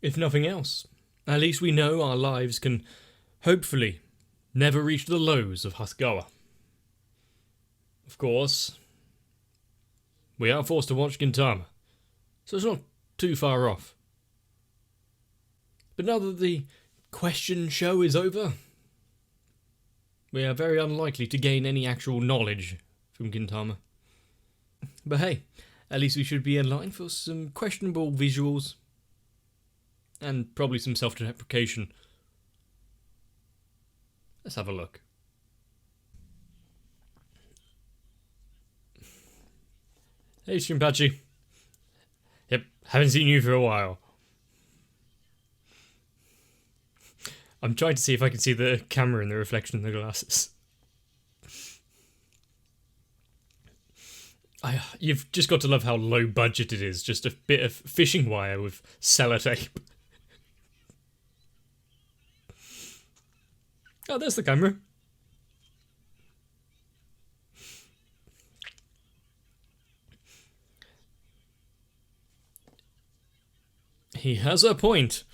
If nothing else, at least we know our lives can, hopefully, never reach the lows of Hasegawa. Of course, we are forced to watch Gintama, so it's not too far off. But now that the question show is over, we are very unlikely to gain any actual knowledge from Gintama. But hey, at least we should be in line for some questionable visuals and probably some self-deprecation. Let's have a look. Hey Shinpachi. Yep, haven't seen you for a while. I'm trying to see if I can see the camera in the reflection of the glasses. You've just got to love how low budget it is. Just a bit of fishing wire with sellotape. Oh, there's the camera. He has a point.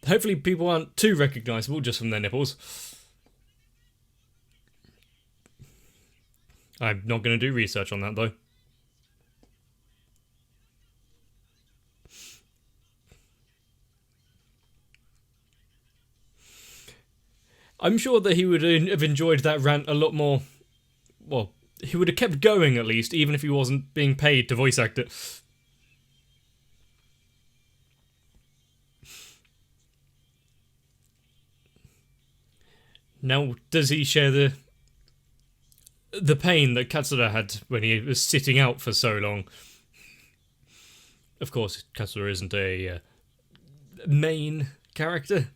Hopefully people aren't too recognisable just from their nipples. I'm not going to do research on that though. I'm sure that he would have enjoyed that rant a lot more. Well, he would have kept going at least, even if he wasn't being paid to voice act it. Now, does he share the pain that Katsura had when he was sitting out for so long? Of course, Katsura isn't a main character.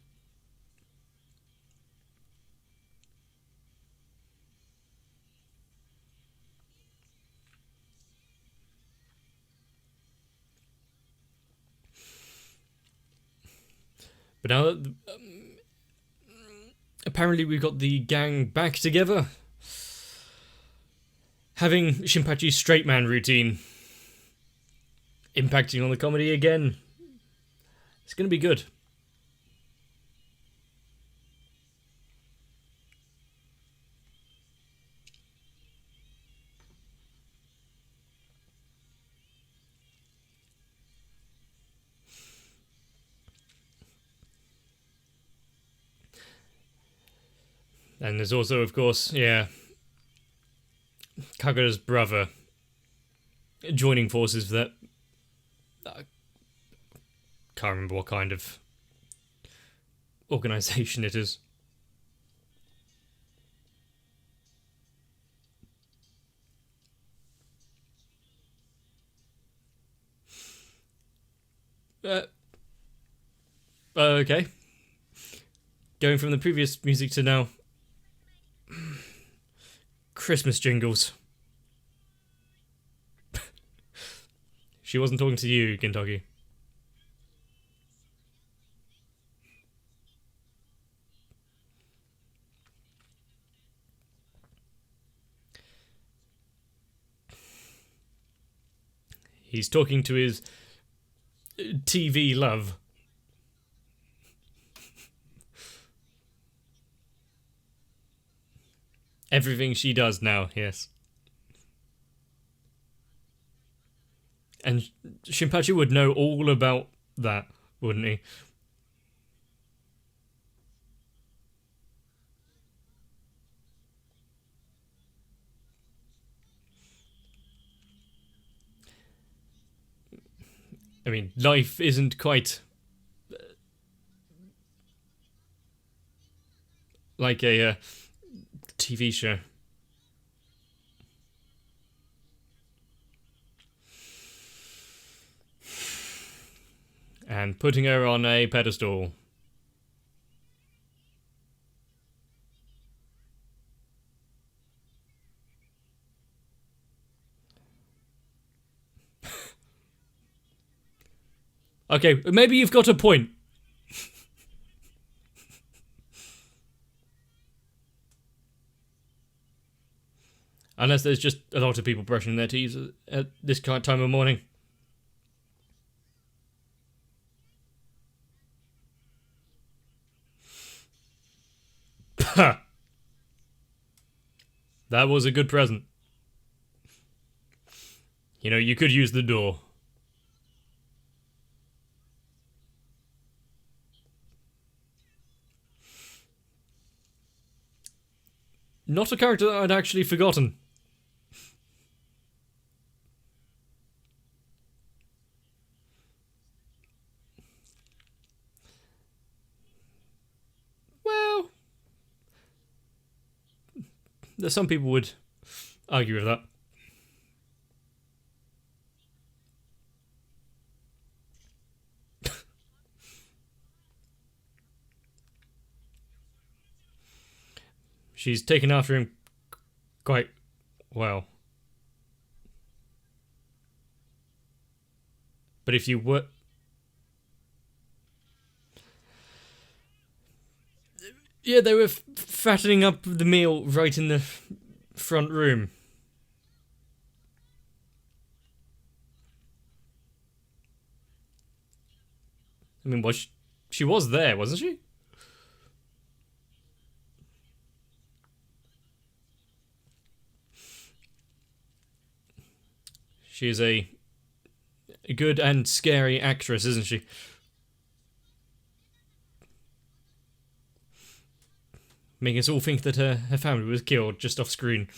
But now that apparently we've got the gang back together, having Shinpachi's straight man routine impacting on the comedy again, it's going to be good. And there's also, of course, Kagura's brother joining forces with that. I can't remember what kind of organisation it is. Okay. Going from the previous music to now. Christmas jingles. She wasn't talking to you, Gintoki. He's talking to his TV love. Everything she does now, yes. And Shinpachi would know all about that, wouldn't he? I mean, life isn't quite like a TV show. And putting her on a pedestal. Okay, maybe you've got a point. Unless there's just a lot of people brushing their teeth at this kind of time of morning. Ha! That was a good present. You know, you could use the door. Not a character that I'd actually forgotten. Well, some people would argue with that. She's taken after him quite well. But if you were... Yeah, they were fattening up the meal right in the front room. I mean, she was there, wasn't she? She is a good and scary actress, isn't she? Making us all think that her family was killed just off screen.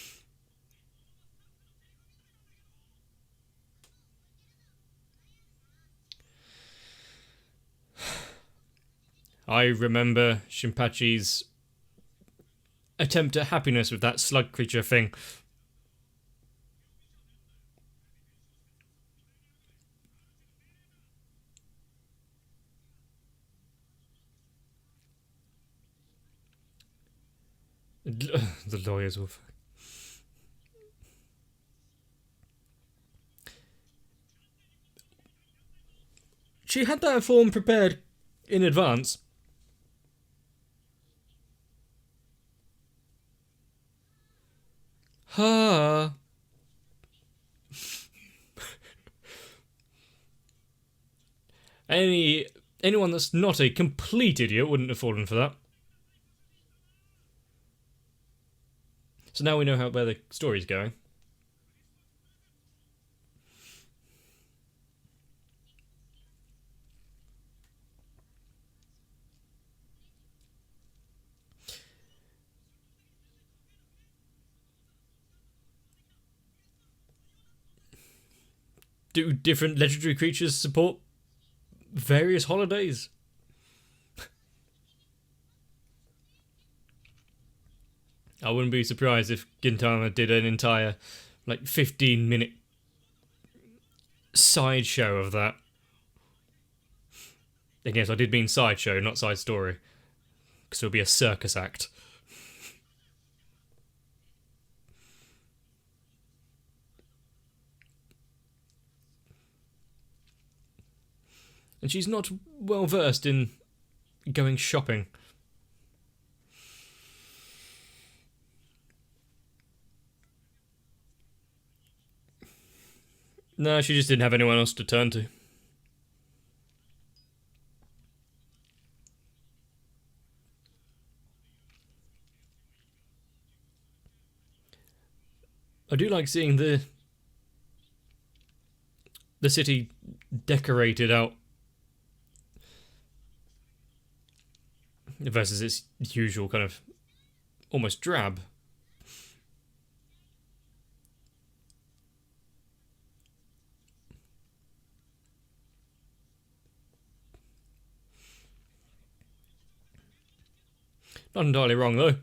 I remember Shinpachi's attempt at happiness with that slug creature thing. The lawyers will... She had that form prepared in advance. Ha. Anyone that's not a complete idiot wouldn't have fallen for that. So now we know where the story's going. Do different legendary creatures support various holidays? I wouldn't be surprised if Gintama did an entire, 15-minute sideshow of that. And yes, I did mean sideshow, not side story. Because it'll be a circus act. And she's not well versed in going shopping. No, she just didn't have anyone else to turn to. I do like seeing the city decorated out versus its usual kind of almost drab. Not entirely wrong though.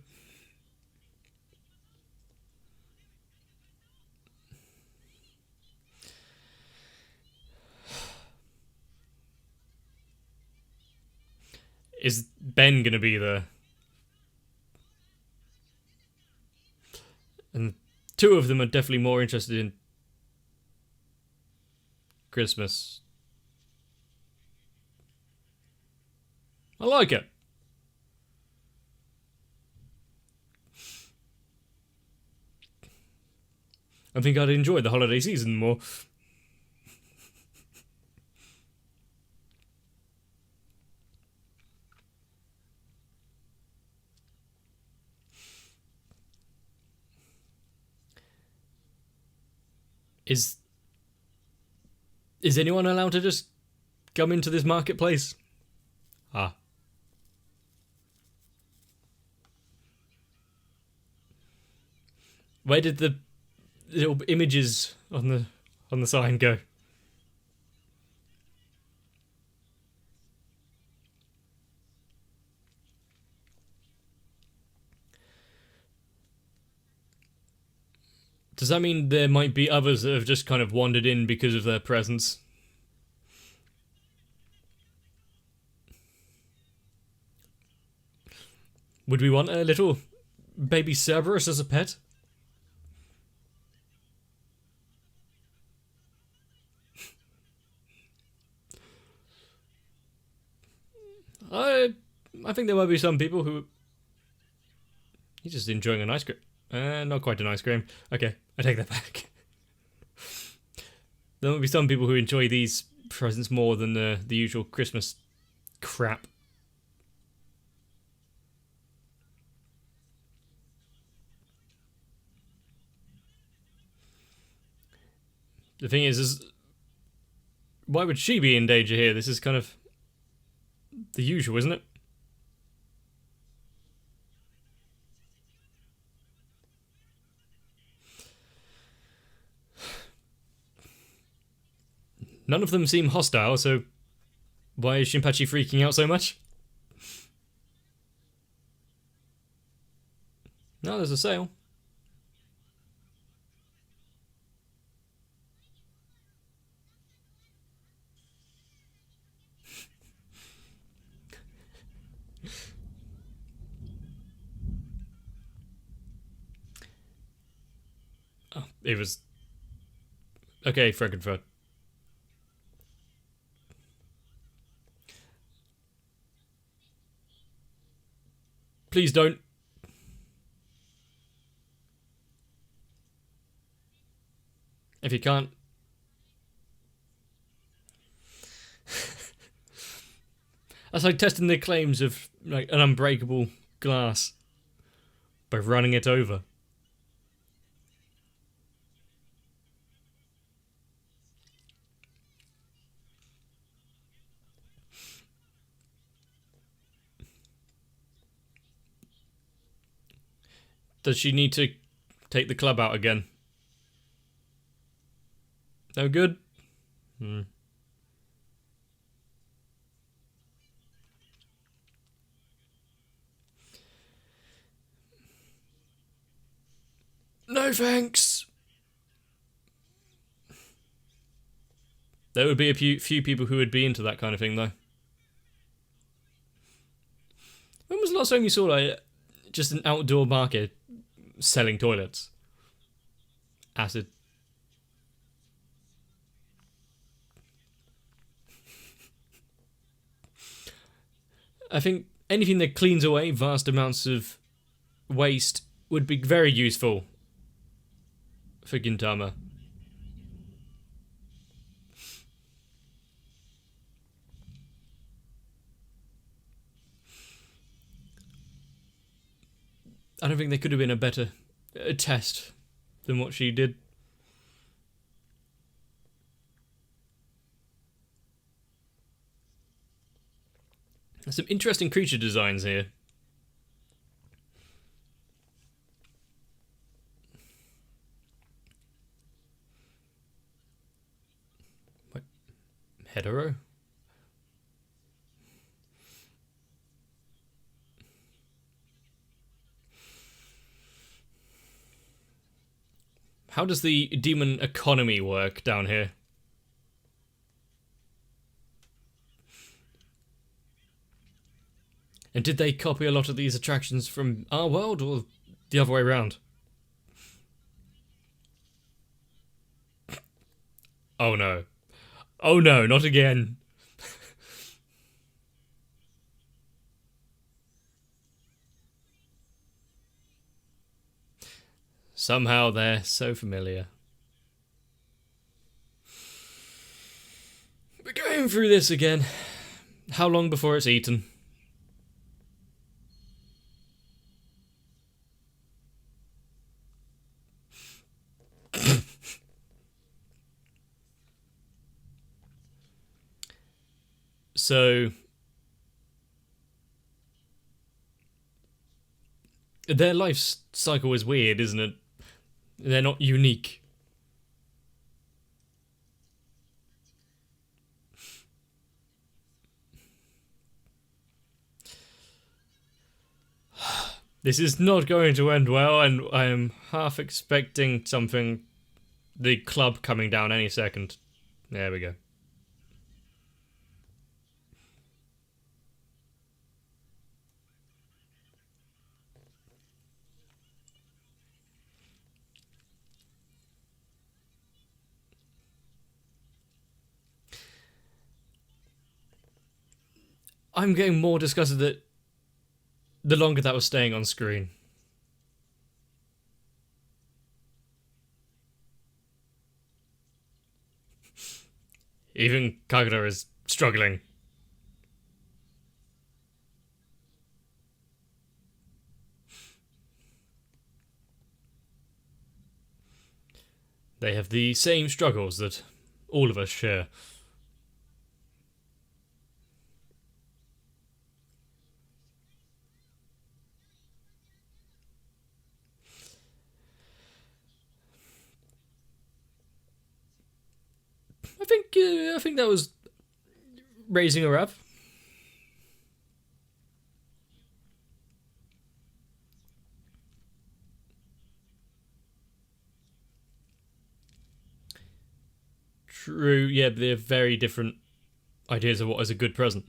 Is Ben gonna be there? And two of them are definitely more interested in Christmas. I like it. I think I'd enjoy the holiday season more. Is anyone allowed to just come into this marketplace? Ah. Where did the little images on the sign go? Does that mean there might be others that have just kind of wandered in because of their presence? Would we want a little baby Cerberus as a pet? I think there might be some people who... He's just enjoying an ice cream. Not quite an ice cream. Okay, I take that back. There might be some people who enjoy these presents more than the usual Christmas crap. The thing is why would she be in danger here? This is kind of the usual, isn't it? None of them seem hostile, so why is Shinpachi freaking out so much? No, there's a sale. Oh, it was... Okay, Frankenfurt. Please don't. If you can't... That's like testing the claims of like an unbreakable glass by running it over. Does she need to take the club out again? No good? Hmm. No thanks! There would be a few people who would be into that kind of thing, though. When was the last time you saw like just an outdoor market selling toilets? Acid. I think anything that cleans away vast amounts of waste would be very useful for Gintama. I don't think there could have been a better test than what she did. There's some interesting creature designs here. What? Hetero? How does the demon economy work down here? And did they copy a lot of these attractions from our world, or the other way around? Oh no. Oh no, not again. Somehow they're so familiar. We're going through this again. How long before it's eaten? So their life cycle is weird, isn't it? They're not unique. This is not going to end well, and I am half expecting something. The club coming down any second. There we go. I'm getting more disgusted that the longer that was staying on screen. Even Kagura is struggling. They have the same struggles that all of us share. I think that was raising a rev. True, yeah, they're very different ideas of what is a good present.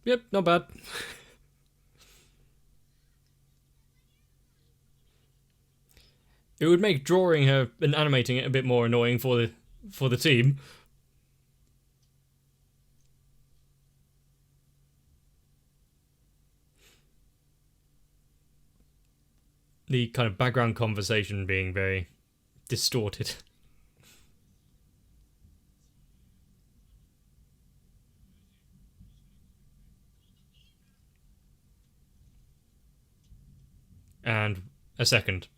Yep, not bad. It would make drawing her and animating it a bit more annoying for the team. The kind of background conversation being very distorted. And a second.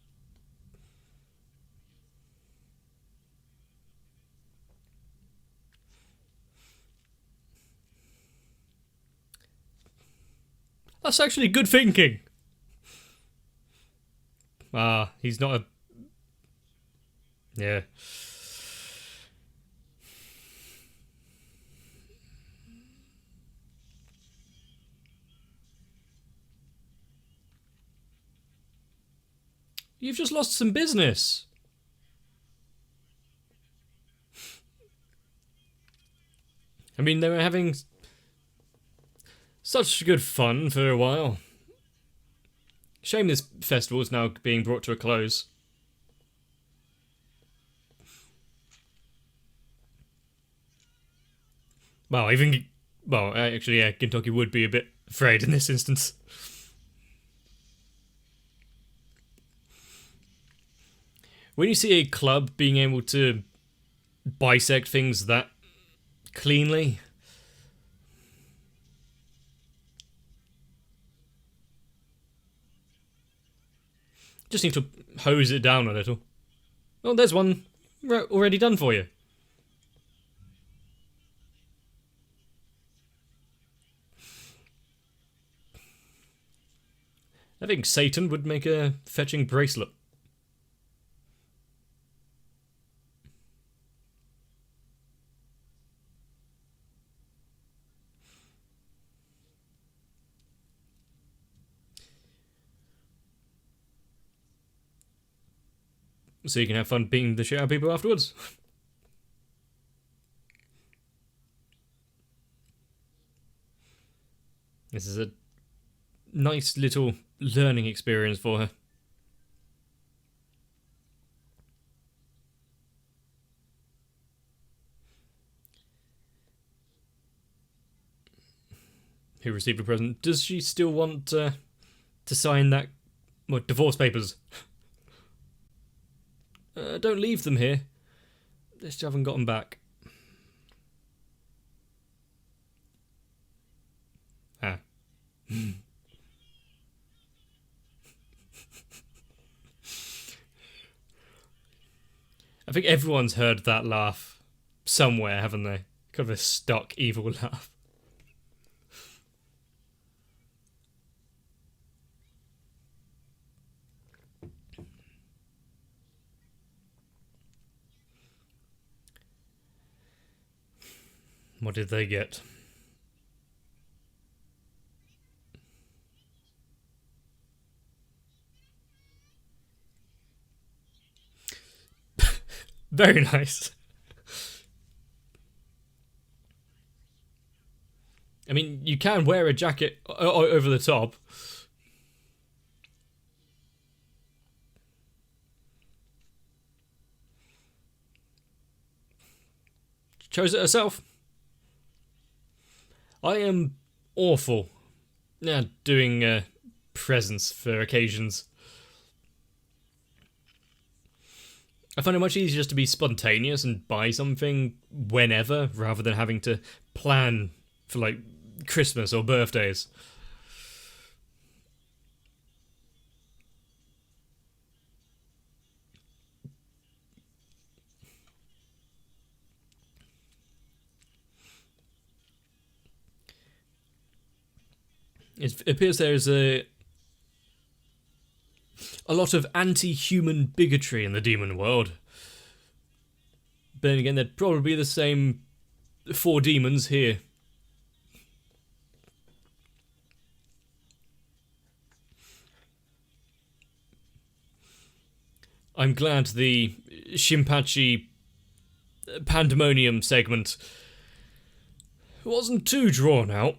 That's actually good thinking. He's not a... Yeah. You've just lost some business. I mean, they were having such good fun for a while. Shame this festival is now being brought to a close. Well, actually, yeah, Kentucky would be a bit afraid in this instance. When you see a club being able to bisect things that cleanly, just need to hose it down a little. Oh, there's one already done for you. I think Satan would make a fetching bracelet. So you can have fun beating the shit out of people afterwards. This is a nice little learning experience for her. Who received a present? Does she still want to sign that divorce papers? Don't leave them here. They still haven't got them back. I think everyone's heard that laugh somewhere, haven't they? Kind of a stock evil laugh. What did they get? Very nice. I mean, you can wear a jacket over the top. She chose it herself. I am awful at doing presents for occasions. I find it much easier just to be spontaneous and buy something whenever, rather than having to plan for, like, Christmas or birthdays. It appears there is a lot of anti-human bigotry in the demon world. But then again, there'd probably be the same 4 demons here. I'm glad the Shinpachi Pandemonium segment wasn't too drawn out.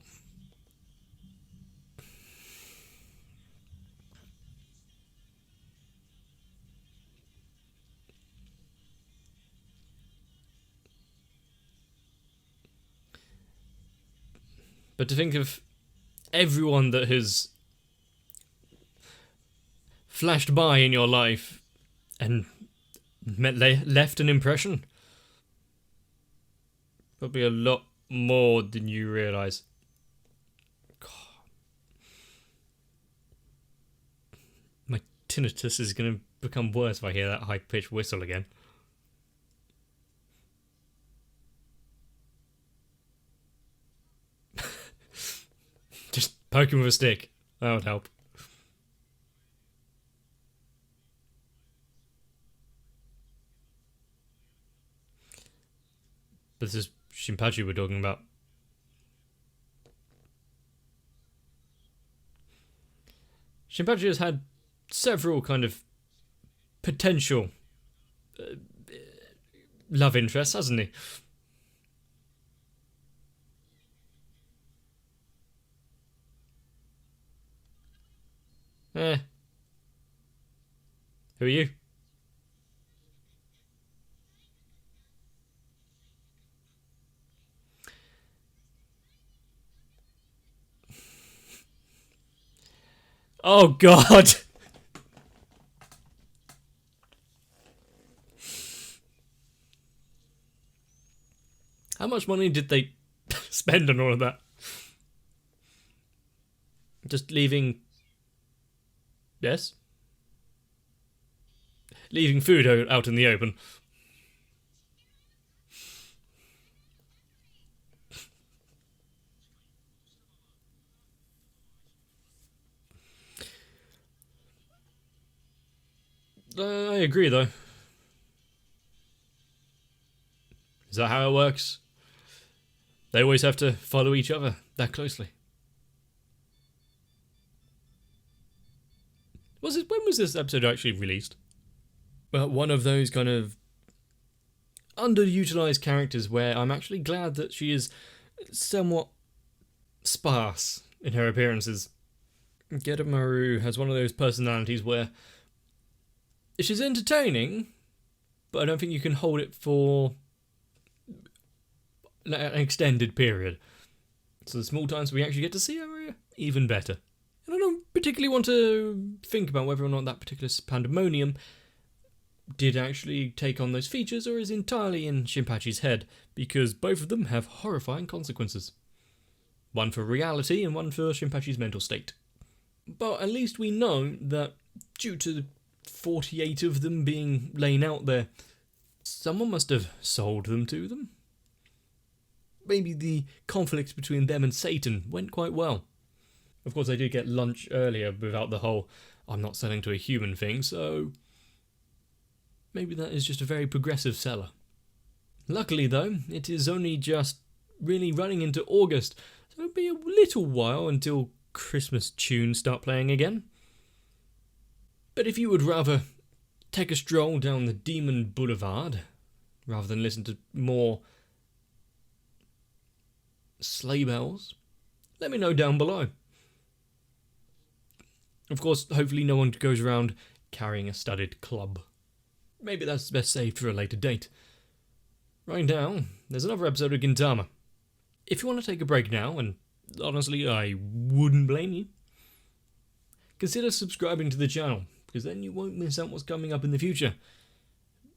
But to think of everyone that has flashed by in your life and left an impression. Probably a lot more than you realise. My tinnitus is going to become worse if I hear that high-pitched whistle again. Just poke him with a stick. That would help. But this is Shinpachi we're talking about. Shinpachi has had several kind of potential love interests, hasn't he? Who are you? Oh God! How much money did they spend on all of that? Just leaving... Yes? Leaving food out in the open. I agree, though. Is that how it works? They always have to follow each other that closely. When was this episode actually released? Well, one of those kind of underutilized characters where I'm actually glad that she is somewhat sparse in her appearances. Gedamaru has one of those personalities where she's entertaining, but I don't think you can hold it for an extended period. So the small times we actually get to see her, even better. And I don't particularly want to think about whether or not that particular Pandemonium did actually take on those features or is entirely in Shinpachi's head, because both of them have horrifying consequences. One for reality and one for Shinpachi's mental state. But at least we know that due to the 48 of them being laying out there, someone must have sold them to them. Maybe the conflict between them and Satan went quite well. Of course, they did get lunch earlier without the whole "I'm not selling to a human" thing, so maybe that is just a very progressive seller. Luckily, though, it is only just really running into August, so it'll be a little while until Christmas tunes start playing again. But if you would rather take a stroll down the Demon Boulevard, rather than listen to more sleigh bells, let me know down below. Of course, hopefully no one goes around carrying a studded club. Maybe that's best saved for a later date. Right now, there's another episode of Gintama. If you want to take a break now, and honestly, I wouldn't blame you, consider subscribing to the channel, because then you won't miss out what's coming up in the future.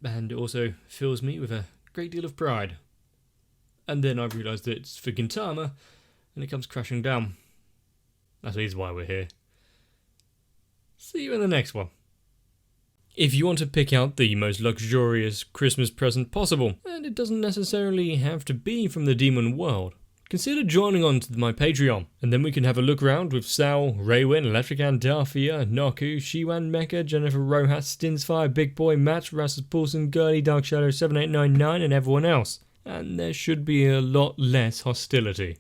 And it also fills me with a great deal of pride. And then I realised that it's for Gintama, and it comes crashing down. That is why we're here. See you in the next one. If you want to pick out the most luxurious Christmas present possible, and it doesn't necessarily have to be from the demon world, consider joining on to my Patreon, and then we can have a look around with Sal, Raywin, Electrican, Darfia, Noku, Shiwan, Mecha, Jennifer Rojas, Stinsfire, Big Boy, Match, Rassus Paulson, Gurley, Dark Shadow 7899, and everyone else. And there should be a lot less hostility.